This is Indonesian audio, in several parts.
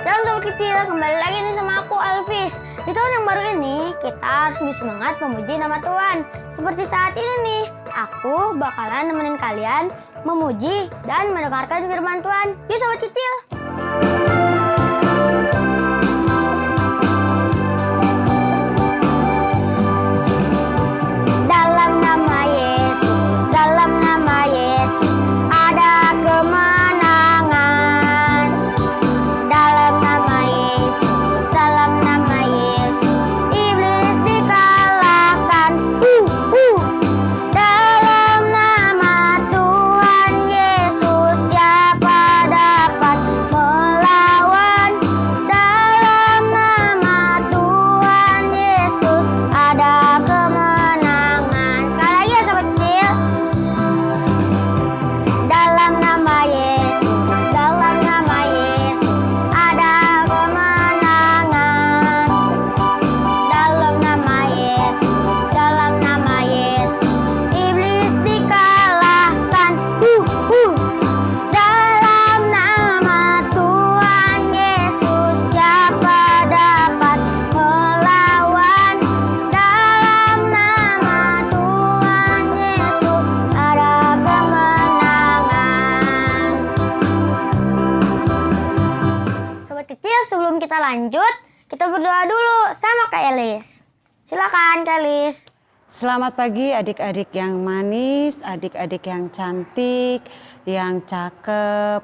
Salam sobat kecil, kembali lagi nih sama aku Alvis. Di tahun yang baru ini, kita harus lebih semangat memuji nama Tuhan. Seperti saat ini nih, aku bakalan nemenin kalian memuji dan mendengarkan firman Tuhan. Yuk sobat kecil. Sebelum kita lanjut, kita berdoa dulu sama Kak Elis. Silakan Kak Elis. Selamat pagi adik-adik yang manis, adik-adik yang cantik, yang cakep.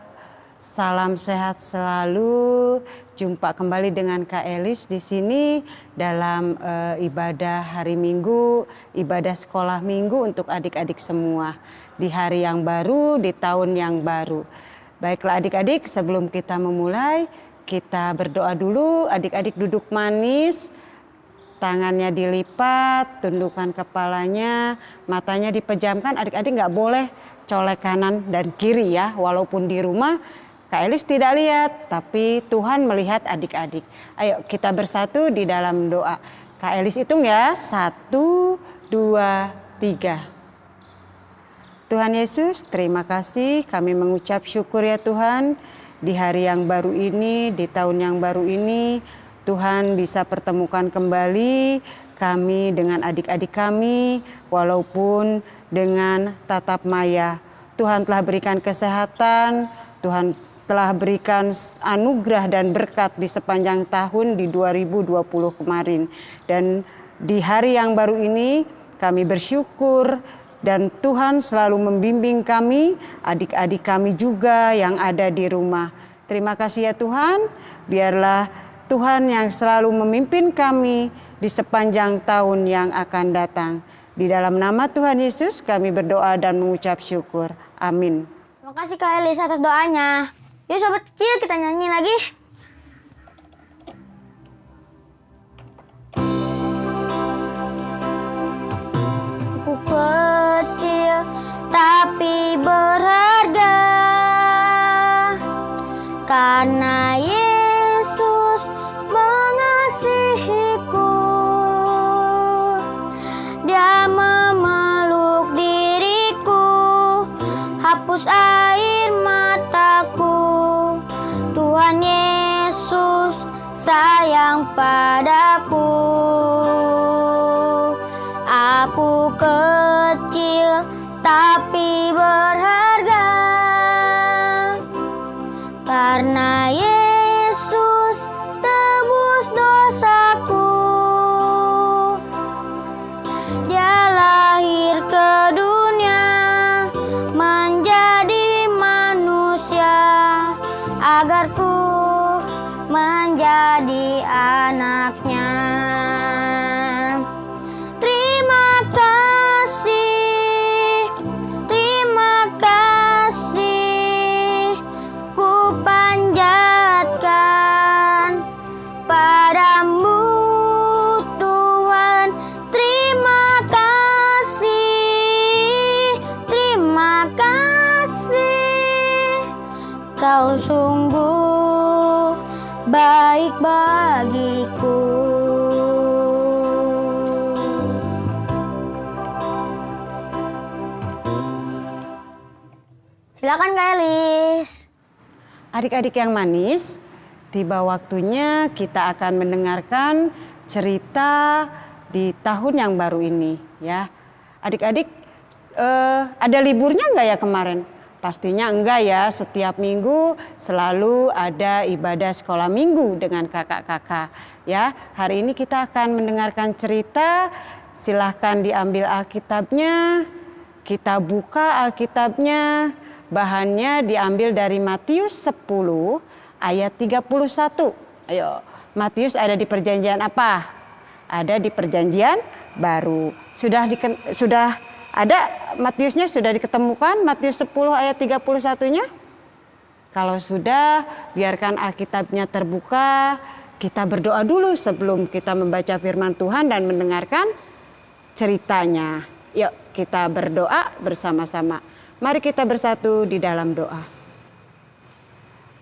Salam sehat selalu. Jumpa kembali dengan Kak Elis di sini dalam ibadah hari Minggu, ibadah sekolah Minggu untuk adik-adik semua. Di hari yang baru, di tahun yang baru. Baiklah adik-adik, sebelum kita memulai, kita berdoa dulu. Adik-adik duduk manis, tangannya dilipat, tundukkan kepalanya, matanya dipejamkan. Adik-adik nggak boleh colek kanan dan kiri ya, walaupun di rumah Kak Elis tidak lihat, tapi Tuhan melihat adik-adik. Ayo kita bersatu di dalam doa. Kak Elis hitung ya, 1, 2, 3. Tuhan Yesus, terima kasih, kami mengucap syukur ya Tuhan. Di hari yang baru ini, di tahun yang baru ini, Tuhan bisa pertemukan kembali kami dengan adik-adik kami, walaupun dengan tatap maya. Tuhan telah berikan kesehatan, Tuhan telah berikan anugerah dan berkat di sepanjang tahun di 2020 kemarin. Dan di hari yang baru ini, kami bersyukur dan Tuhan selalu membimbing kami, adik-adik kami juga yang ada di rumah. Terima kasih ya Tuhan, biarlah Tuhan yang selalu memimpin kami di sepanjang tahun yang akan datang. Di dalam nama Tuhan Yesus kami berdoa dan mengucap syukur. Amin. Terima kasih Kak Elis atas doanya. Yuk sobat kecil, kita nyanyi lagi. Aku kecil tapi berharga karena Yesus mengasihiku. Dia memeluk diriku, hapus air mataku. Tuhan Yesus sayang padaku. Aku kecil tapi berharga karena Yesus tebus dosaku. Dia lahir ke dunia menjadi manusia agar ku menjadi anaknya. Terima kasih, ku panjatkan padamu Tuhan. Terima kasih, Kau sungguh baik bagiku. Silakan Kak Elis. Adik-adik yang manis, tiba waktunya kita akan mendengarkan cerita di tahun yang baru ini ya. Adik-adik ada liburnya enggak ya kemarin? Pastinya enggak ya, setiap minggu selalu ada ibadah sekolah minggu dengan kakak-kakak ya. Hari ini kita akan mendengarkan cerita, silahkan diambil Alkitabnya, kita buka Alkitabnya, bahannya diambil dari Matius 10 ayat 31. Ayo, Matius ada di perjanjian apa? Ada di perjanjian baru. Sudah ada Matiusnya, sudah diketemukan Matius 10 ayat 31-nya? Kalau sudah, biarkan Alkitabnya terbuka. Kita berdoa dulu sebelum kita membaca firman Tuhan dan mendengarkan ceritanya. Yuk kita berdoa bersama-sama. Mari kita bersatu di dalam doa.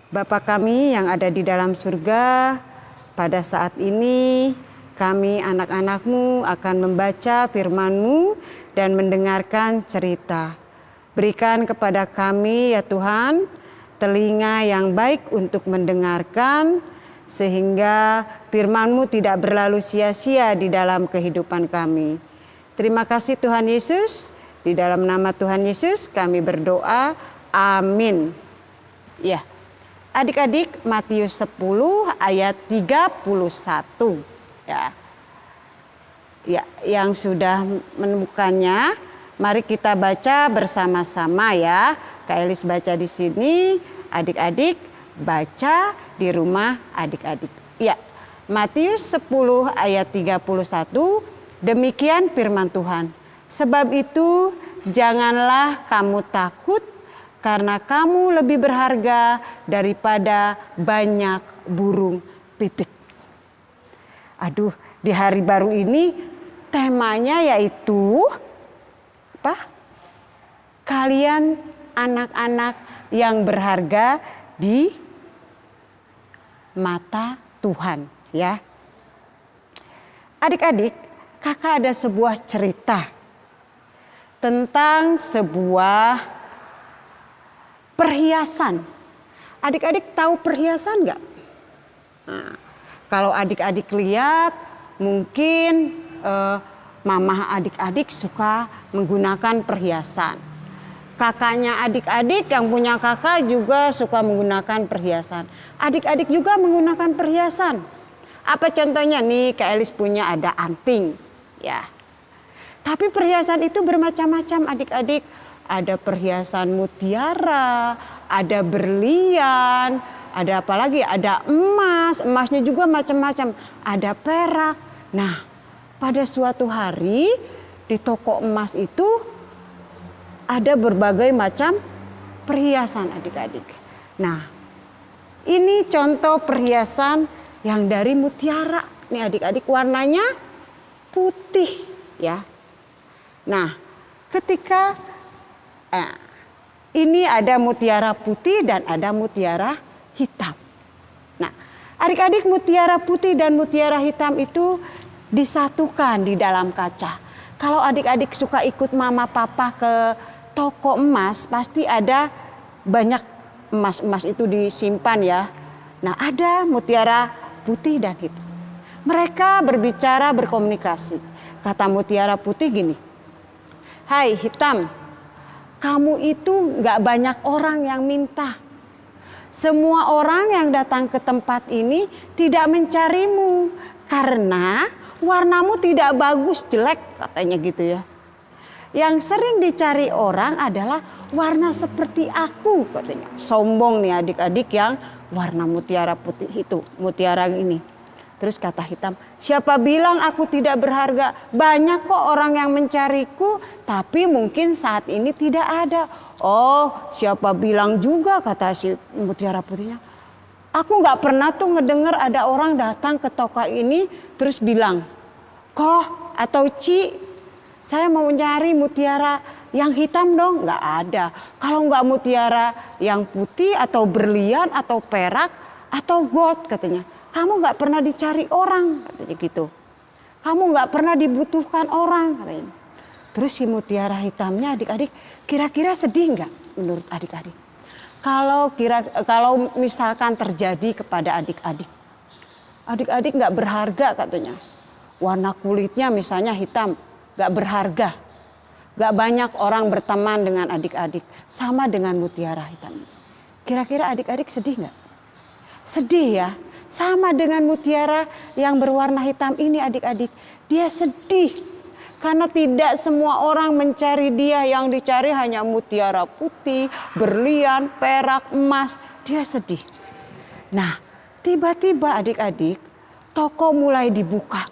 Bapa kami yang ada di dalam surga, pada saat ini kami anak-anak-Mu akan membaca firman-Mu dan mendengarkan cerita. Berikan kepada kami ya Tuhan telinga yang baik untuk mendengarkan, sehingga firman-Mu tidak berlalu sia-sia di dalam kehidupan kami. Terima kasih Tuhan Yesus, di dalam nama Tuhan Yesus kami berdoa, amin. Ya, adik-adik, Matius 10 ayat 31 ya. Ya, yang sudah menemukannya, mari kita baca bersama-sama ya. Kak Elis baca di sini, adik-adik baca di rumah adik-adik. Ya, Matius 10 ayat 31, demikian firman Tuhan. Sebab itu janganlah kamu takut, karena kamu lebih berharga daripada banyak burung pipit. Aduh, di hari baru ini temanya yaitu apa? Kalian anak-anak yang berharga di mata Tuhan ya. Adik-adik, kakak ada sebuah cerita tentang sebuah perhiasan. Adik-adik tahu perhiasan nggak? Nah, kalau adik-adik lihat, mungkin mama adik-adik suka menggunakan perhiasan. Kakaknya adik-adik yang punya kakak juga suka menggunakan perhiasan. Adik-adik juga menggunakan perhiasan. Apa contohnya nih, Kak Elis punya ada anting ya. Tapi perhiasan itu bermacam-macam adik-adik. Ada perhiasan mutiara, ada berlian, ada apa lagi? Ada emas, emasnya juga macam-macam. Ada perak. Nah, pada suatu hari di toko emas itu ada berbagai macam perhiasan adik-adik. Nah, ini contoh perhiasan yang dari mutiara. Nih adik-adik, warnanya putih ya. Nah, ketika ini ada mutiara putih dan ada mutiara hitam. Nah, adik-adik, mutiara putih dan mutiara hitam itu disatukan di dalam kaca. Kalau adik-adik suka ikut mama papa ke toko emas, pasti ada banyak emas-emas itu disimpan ya. Nah, ada mutiara putih dan hitam. Mereka berbicara, berkomunikasi. Kata mutiara putih gini, "Hai hitam, kamu itu gak banyak orang yang minta. Semua orang yang datang ke tempat ini tidak mencarimu karena warnamu tidak bagus, jelek," katanya gitu ya. "Yang sering dicari orang adalah warna seperti aku," katanya. Sombong nih adik-adik yang warna mutiara putih itu, mutiara ini. Terus kata hitam, "Siapa bilang aku tidak berharga? Banyak kok orang yang mencariku, tapi mungkin saat ini tidak ada." "Oh, siapa bilang juga," kata si mutiara putihnya. "Aku gak pernah tuh ngedenger ada orang datang ke toko ini terus bilang, 'Koh atau Ci, saya mau nyari mutiara yang hitam dong.' Gak ada. Kalau gak mutiara yang putih atau berlian atau perak atau gold," katanya, "kamu gak pernah dicari orang," katanya gitu. "Kamu gak pernah dibutuhkan orang," katanya. Terus si mutiara hitamnya adik-adik kira-kira sedih gak menurut adik-adik? Kalau misalkan terjadi kepada adik-adik, adik-adik nggak berharga katanya. Warna kulitnya misalnya hitam, nggak berharga. Nggak banyak orang berteman dengan adik-adik. Sama dengan mutiara hitam. Kira-kira adik-adik sedih nggak? Sedih ya. Sama dengan mutiara yang berwarna hitam ini adik-adik. Dia sedih. Karena tidak semua orang mencari dia. Yang dicari hanya mutiara putih, berlian, perak, emas. Dia sedih. Nah, tiba-tiba adik-adik, toko mulai dibuka.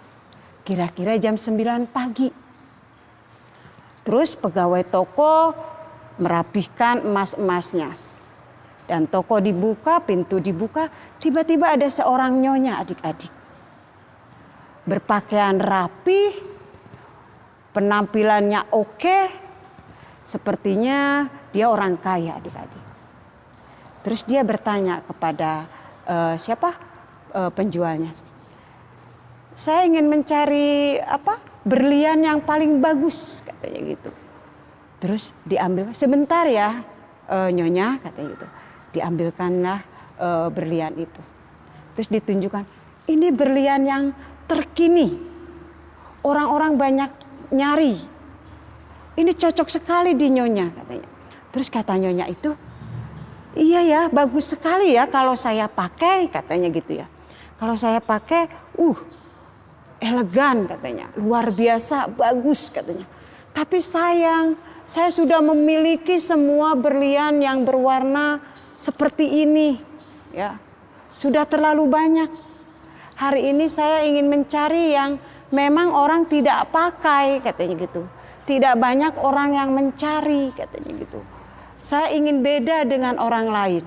Kira-kira jam 9 pagi. Terus pegawai toko merapihkan emas-emasnya. Dan toko dibuka, pintu dibuka, tiba-tiba ada seorang nyonya adik-adik. Berpakaian rapi, penampilannya oke, sepertinya dia orang kaya adik-adik. Terus dia bertanya kepada penjualnya. Saya ingin mencari berlian yang paling bagus katanya gitu. Terus diambil, sebentar ya nyonya katanya gitu. Diambilkanlah berlian itu. Terus ditunjukkan, ini berlian yang terkini. Orang-orang banyak nyari. Ini cocok sekali di nyonya katanya. Terus kata nyonya itu, iya ya bagus sekali ya kalau saya pakai katanya gitu ya. Kalau saya pakai, elegan katanya, luar biasa, bagus katanya. Tapi sayang, saya sudah memiliki semua berlian yang berwarna seperti ini, ya. Sudah terlalu banyak. Hari ini saya ingin mencari yang memang orang tidak pakai katanya gitu. Tidak banyak orang yang mencari katanya gitu. Saya ingin beda dengan orang lain.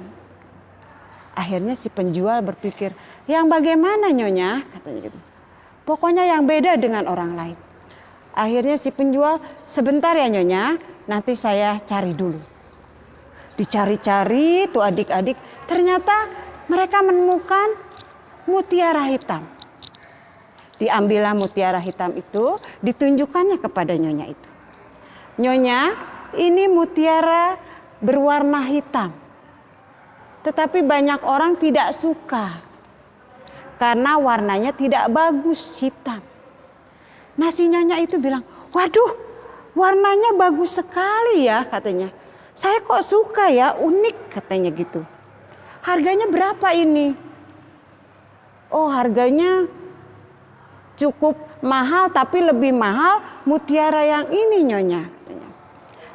Akhirnya si penjual berpikir, yang bagaimana nyonya katanya gitu. Pokoknya yang beda dengan orang lain. Akhirnya si penjual, sebentar ya nyonya, nanti saya cari dulu. Dicari-cari tuh adik-adik, ternyata mereka menemukan mutiara hitam. Diambillah mutiara hitam itu, ditunjukkannya kepada nyonya itu. Nyonya, ini mutiara berwarna hitam. Tetapi banyak orang tidak suka. Karena warnanya tidak bagus, hitam. Nah si nyonya itu bilang, waduh warnanya bagus sekali ya katanya. Saya kok suka ya, unik katanya gitu. Harganya berapa ini? Oh harganya cukup mahal, tapi lebih mahal mutiara yang ini nyonya.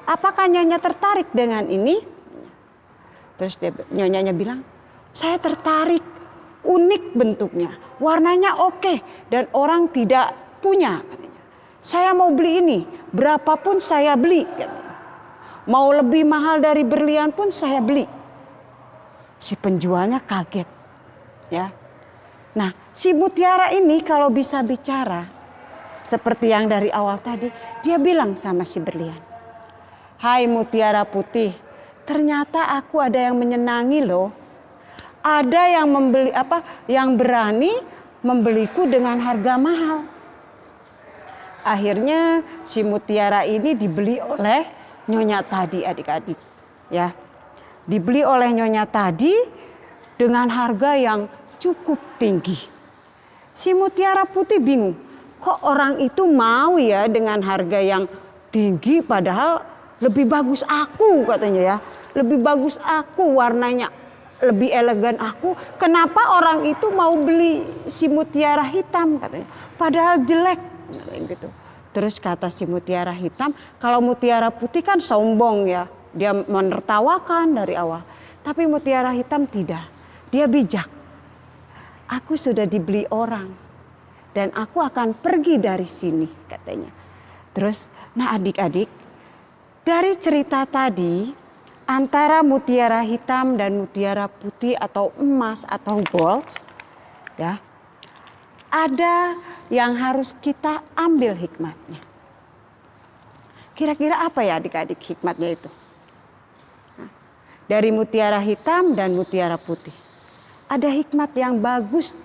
Apakah nyonya tertarik dengan ini? Terus nyonyanya bilang, saya tertarik, unik bentuknya, warnanya oke, dan orang tidak punya. Katanya. Saya mau beli ini, berapapun saya beli. Katanya. Mau lebih mahal dari berlian pun saya beli. Si penjualnya kaget, ya. Nah, si mutiara ini kalau bisa bicara, seperti yang dari awal tadi, dia bilang sama si berlian, hai mutiara putih, ternyata aku ada yang menyenangi loh. Ada yang yang berani membeliku dengan harga mahal. Akhirnya si mutiara ini dibeli oleh nyonya tadi adik-adik, ya. Dibeli oleh nyonya tadi dengan harga yang cukup tinggi. Si mutiara putih bingung, kok orang itu mau ya dengan harga yang tinggi padahal lebih bagus aku katanya ya. Lebih bagus aku, warnanya lebih elegan aku. Kenapa orang itu mau beli si mutiara hitam katanya. Padahal jelek gitu. Terus kata si mutiara hitam, kalau mutiara putih kan sombong ya. Dia menertawakan dari awal. Tapi mutiara hitam tidak. Dia bijak. Aku sudah dibeli orang. Dan aku akan pergi dari sini katanya. Terus nah adik-adik. Dari cerita tadi antara mutiara hitam dan mutiara putih atau emas atau gold. Ya. Ada yang harus kita ambil hikmatnya. Kira-kira apa ya adik-adik hikmatnya itu? Dari mutiara hitam dan mutiara putih. Ada hikmat yang bagus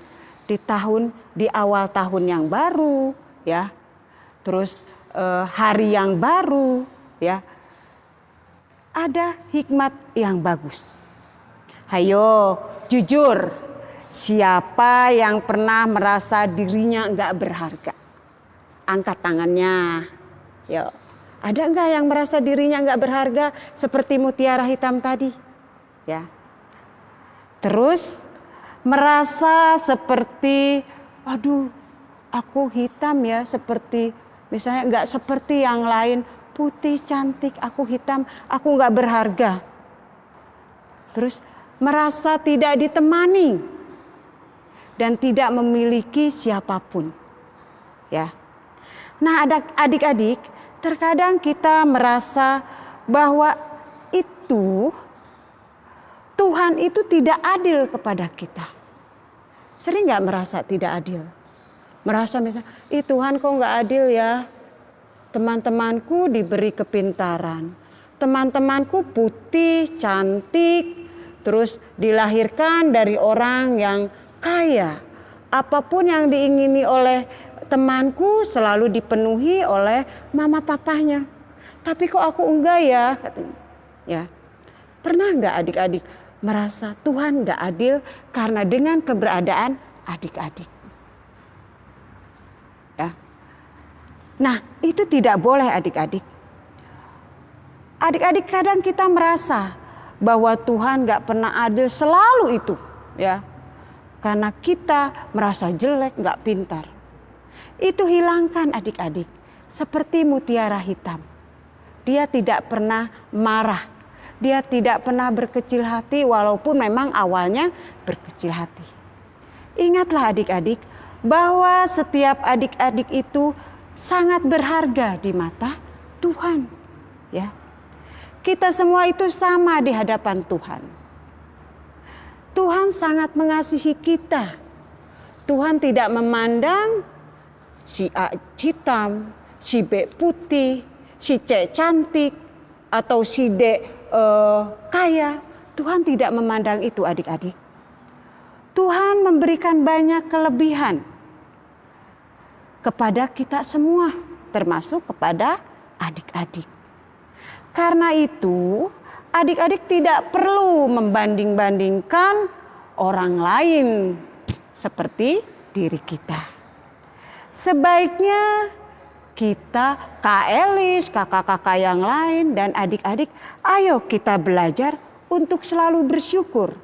di awal tahun yang baru, ya. Terus hari yang baru, ya. Ada hikmat yang bagus. Hayo, jujur. Siapa yang pernah merasa dirinya nggak berharga? Angkat tangannya. Yo, ada nggak yang merasa dirinya nggak berharga seperti mutiara hitam tadi? Ya. Terus merasa seperti, aduh, aku hitam ya, seperti misalnya nggak seperti yang lain, putih cantik, aku hitam, aku nggak berharga. Terus merasa tidak ditemani dan tidak memiliki siapapun. Ya. Nah, adik-adik, terkadang kita merasa bahwa Tuhan itu tidak adil kepada kita. Sering nggak merasa tidak adil? Merasa misalnya, Tuhan kok nggak adil ya? Teman-temanku diberi kepintaran. Teman-temanku putih, cantik, terus dilahirkan dari orang yang kaya. Apapun yang diingini oleh temanku selalu dipenuhi oleh mama papanya. Tapi kok aku enggak ya? Katanya. Ya. Pernah enggak adik-adik merasa Tuhan enggak adil karena dengan keberadaan adik-adik? Ya. Nah, itu tidak boleh adik-adik. Adik-adik kadang kita merasa bahwa Tuhan gak pernah adil selalu itu. Ya. Karena kita merasa jelek, gak pintar. Itu hilangkan adik-adik. Seperti mutiara hitam. Dia tidak pernah marah. Dia tidak pernah berkecil hati walaupun memang awalnya berkecil hati. Ingatlah adik-adik bahwa setiap adik-adik itu sangat berharga di mata Tuhan. Ya. Kita semua itu sama di hadapan Tuhan. Tuhan sangat mengasihi kita. Tuhan tidak memandang si A hitam, si B putih, si C cantik, atau si D kaya. Tuhan tidak memandang itu adik-adik. Tuhan memberikan banyak kelebihan kepada kita semua, termasuk kepada adik-adik. Karena itu, adik-adik tidak perlu membanding-bandingkan orang lain seperti diri kita. Sebaiknya kita, Kak Elis, kakak-kakak yang lain, dan adik-adik, ayo kita belajar untuk selalu bersyukur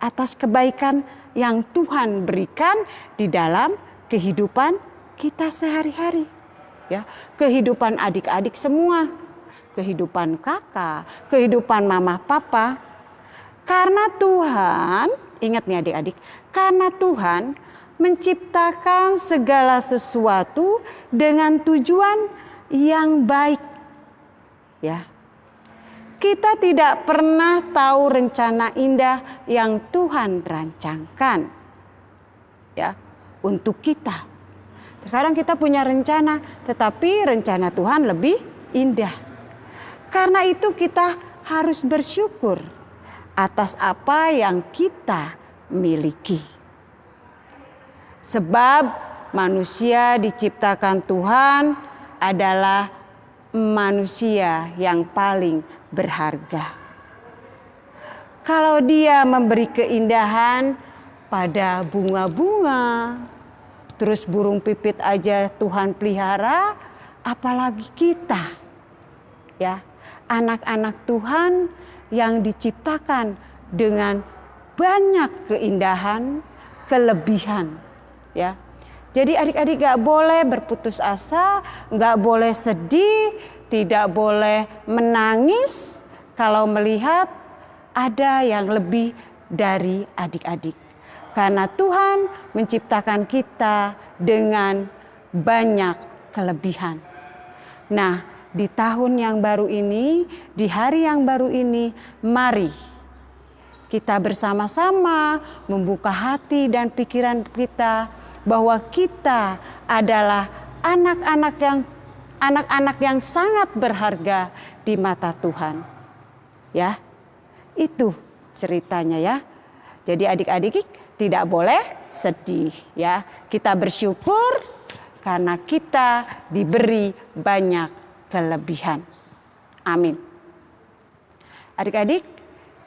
atas kebaikan yang Tuhan berikan di dalam kehidupan kita sehari-hari. Ya, kehidupan adik-adik semua. Kehidupan kakak, kehidupan mama papa. Karena Tuhan, ingat nih adik-adik, karena Tuhan menciptakan segala sesuatu dengan tujuan yang baik. Ya. Kita tidak pernah tahu rencana indah yang Tuhan rancangkan. Ya, untuk kita. Sekarang kita punya rencana, tetapi rencana Tuhan lebih indah. Karena itu kita harus bersyukur atas apa yang kita miliki. Sebab manusia diciptakan Tuhan adalah manusia yang paling berharga. Kalau dia memberi keindahan pada bunga-bunga, terus burung pipit aja Tuhan pelihara, apalagi kita. Ya. Anak-anak Tuhan yang diciptakan dengan banyak keindahan, kelebihan, ya. Jadi adik-adik gak boleh berputus asa, gak boleh sedih, tidak boleh menangis kalau melihat ada yang lebih dari adik-adik. Karena Tuhan menciptakan kita dengan banyak kelebihan. Nah, di tahun yang baru ini, di hari yang baru ini, mari kita bersama-sama membuka hati dan pikiran kita bahwa kita adalah anak-anak yang sangat berharga di mata Tuhan. Ya, itu ceritanya ya. Jadi adik-adik tidak boleh sedih ya. Kita bersyukur karena kita diberi banyak kelebihan. Amin. Adik-adik,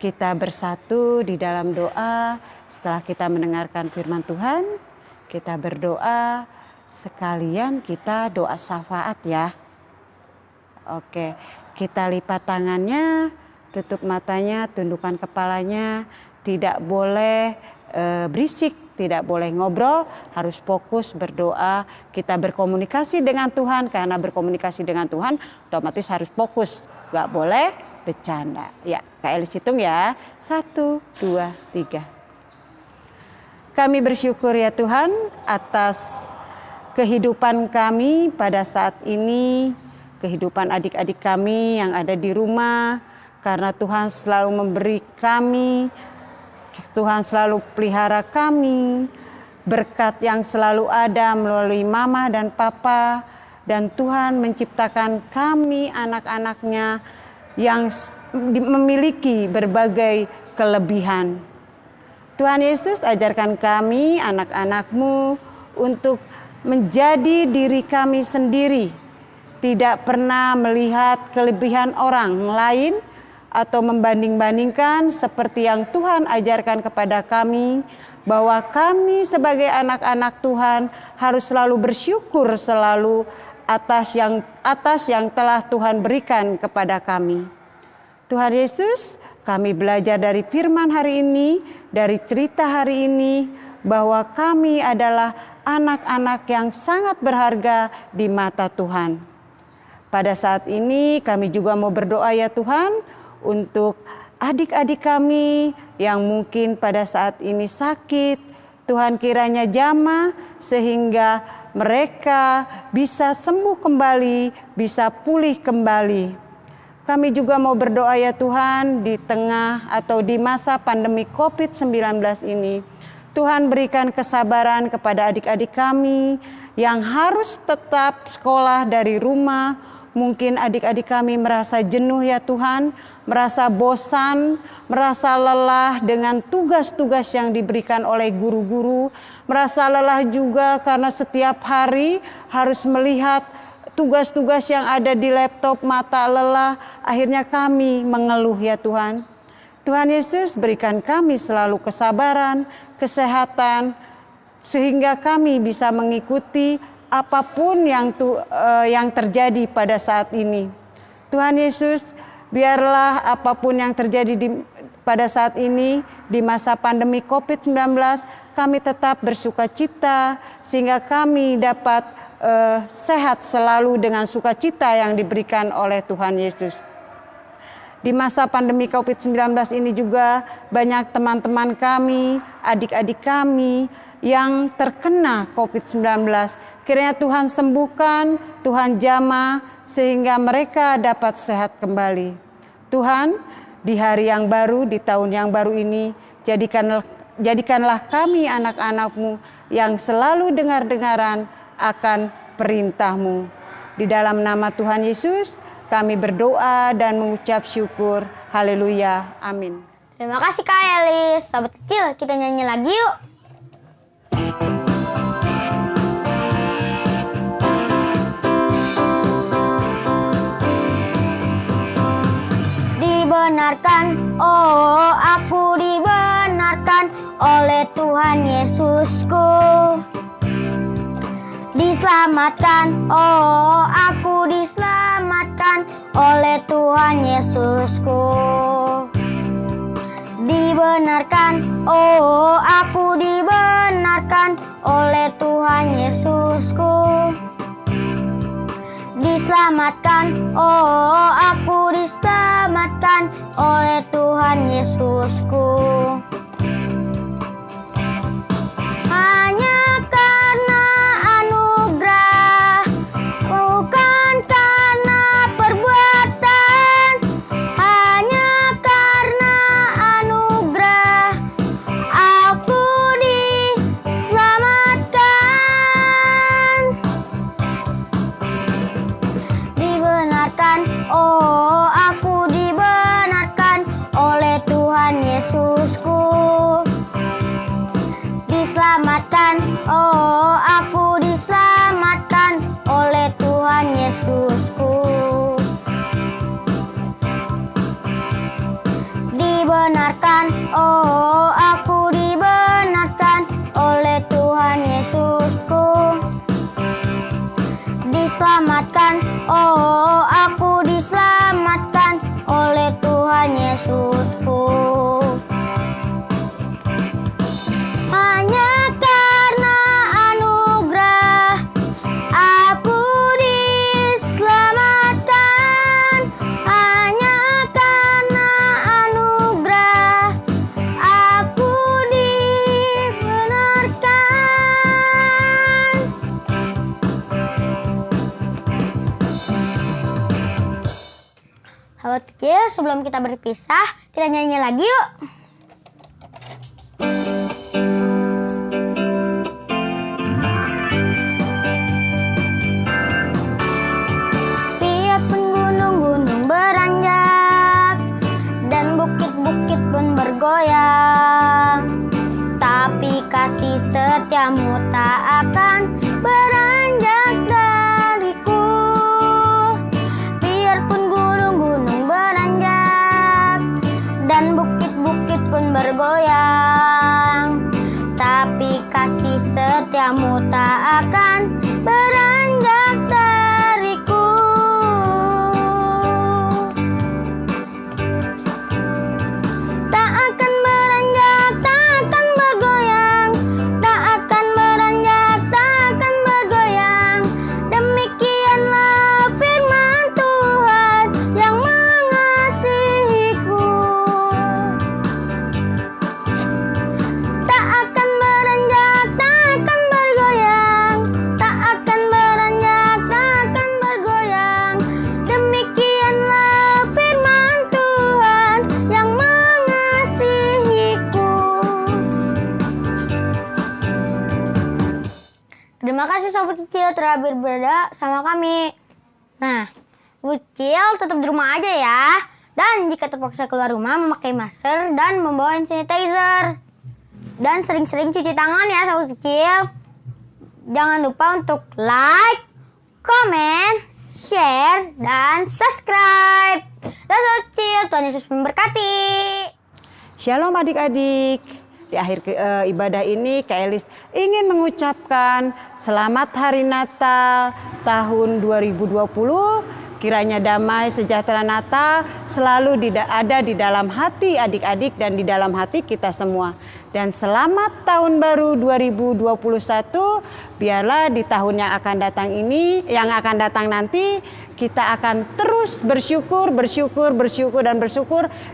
kita bersatu di dalam doa. Setelah kita mendengarkan firman Tuhan, kita berdoa sekalian kita doa syafaat ya. Oke, kita lipat tangannya, tutup matanya, tundukkan kepalanya, tidak boleh berisik, tidak boleh ngobrol, harus fokus berdoa. Kita berkomunikasi dengan Tuhan, karena berkomunikasi dengan Tuhan otomatis harus fokus, gak boleh bercanda. Ya, Kak Elis hitung ya, 1, 2, 3. Kami bersyukur ya Tuhan atas kehidupan kami pada saat ini, kehidupan adik-adik kami yang ada di rumah, karena Tuhan selalu memberi kami, Tuhan selalu pelihara kami, berkat yang selalu ada melalui mama dan papa, dan Tuhan menciptakan kami anak-anaknya yang memiliki berbagai kelebihan. Tuhan Yesus ajarkan kami anak-anak-Mu untuk menjadi diri kami sendiri, tidak pernah melihat kelebihan orang lain atau membanding-bandingkan, seperti yang Tuhan ajarkan kepada kami, bahwa kami sebagai anak-anak Tuhan harus selalu bersyukur selalu atas yang telah Tuhan berikan kepada kami. Tuhan Yesus, kami belajar dari firman hari ini, dari cerita hari ini, bahwa kami adalah anak-anak yang sangat berharga di mata Tuhan. Pada saat ini kami juga mau berdoa ya Tuhan, untuk adik-adik kami yang mungkin pada saat ini sakit. Tuhan kiranya jamah sehingga mereka bisa sembuh kembali, bisa pulih kembali. Kami juga mau berdoa ya Tuhan, di tengah atau di masa pandemi COVID-19 ini, Tuhan berikan kesabaran kepada adik-adik kami yang harus tetap sekolah dari rumah. Mungkin adik-adik kami merasa jenuh ya Tuhan, merasa bosan, merasa lelah dengan tugas-tugas yang diberikan oleh guru-guru, merasa lelah juga karena setiap hari harus melihat tugas-tugas yang ada di laptop, mata lelah, akhirnya kami mengeluh ya Tuhan. Tuhan Yesus berikan kami selalu kesabaran, kesehatan, sehingga kami bisa mengikuti apapun yang terjadi pada saat ini. Tuhan Yesus, biarlah apapun yang terjadi pada saat ini di masa pandemi COVID-19, kami tetap bersukacita sehingga kami dapat sehat selalu dengan sukacita yang diberikan oleh Tuhan Yesus. Di masa pandemi COVID-19 ini juga banyak teman-teman kami, adik-adik kami yang terkena COVID-19. Kiranya Tuhan sembuhkan, Tuhan jamah sehingga mereka dapat sehat kembali. Tuhan, di hari yang baru, di tahun yang baru ini, jadikanlah kami anak-anak-Mu yang selalu dengar-dengaran akan perintah-Mu. Di dalam nama Tuhan Yesus, kami berdoa dan mengucap syukur. Haleluya. Amin. Terima kasih Kak Elis. Sahabat kecil, kita nyanyi lagi yuk. Dibenarkan, oh aku dibenarkan oleh Tuhan Yesusku. Diselamatkan, oh aku diselamatkan oleh Tuhan Yesusku. Dibenarkan, oh aku dibenarkan oleh Tuhan Yesusku. Diselamatkan, oh aku diselamatkan oleh Tuhan Yesusku. Hanya karena anugerah, bukan karena perbuatan. Hanya karena anugerah, aku diselamatkan. Dibenarkan, oh aku dibenarkan oleh Tuhan Yesusku. Diselamatkan, oh aku diselamatkan oleh Tuhan Yesusku. Dibenarkan, Oh, aku diselamatkan oleh Tuhan Yesusku. Hanya karena anugerah aku diselamatkan. Hanya karena anugerah aku dibenarkan. Sahabat kecil, sebelum kita berpisah, kita nyanyi lagi yuk. Biarpun gunung-gunung beranjak dan bukit-bukit pun bergoyang, tapi kasih setiamu tak akan beranjak dariku. Biarpun gunung-gunung beranjak dan bukit-bukit pun bergoyang, tapi kasih setiamu tak akan beranjak dariku. Tak akan beranjak, tak akan bergoyang, tak akan beranjak, tak akan bergoyang. Demikianlah firman Tuhan yang mengasihiku. Tak akan beranjak, tak akan bergoyang, tak akan beranjak, tak akan bergoyang. Demikianlah firman Tuhan yang mengasihiku. Terima kasih sobat kecil telah berbeda sama kami. Nah, kecil tetap di rumah aja ya. Dan jika terpaksa keluar rumah, memakai masker dan membawa hand sanitizer. Dan sering-sering cuci tangan ya sobat kecil. Jangan lupa untuk like, komen, share, dan subscribe. Dan sobat kecil, Tuhan Yesus memberkati. Shalom adik-adik. Di akhir ibadah ini Kak Elis ingin mengucapkan selamat hari Natal tahun 2020. Kiranya damai sejahtera Natal selalu ada di dalam hati adik-adik dan di dalam hati kita semua. Dan selamat tahun baru 2021. Biarlah di tahun yang akan datang ini, yang akan datang nanti, kita akan terus bersyukur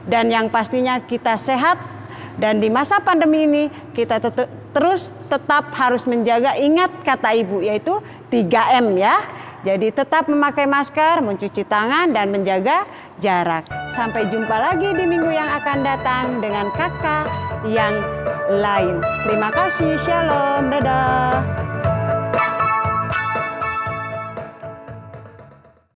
dan yang pastinya kita sehat. Dan di masa pandemi ini kita tetap harus menjaga, ingat kata ibu, yaitu 3M ya. Jadi tetap memakai masker, mencuci tangan, dan menjaga jarak. Sampai jumpa lagi di minggu yang akan datang dengan kakak yang lain. Terima kasih, shalom, dadah.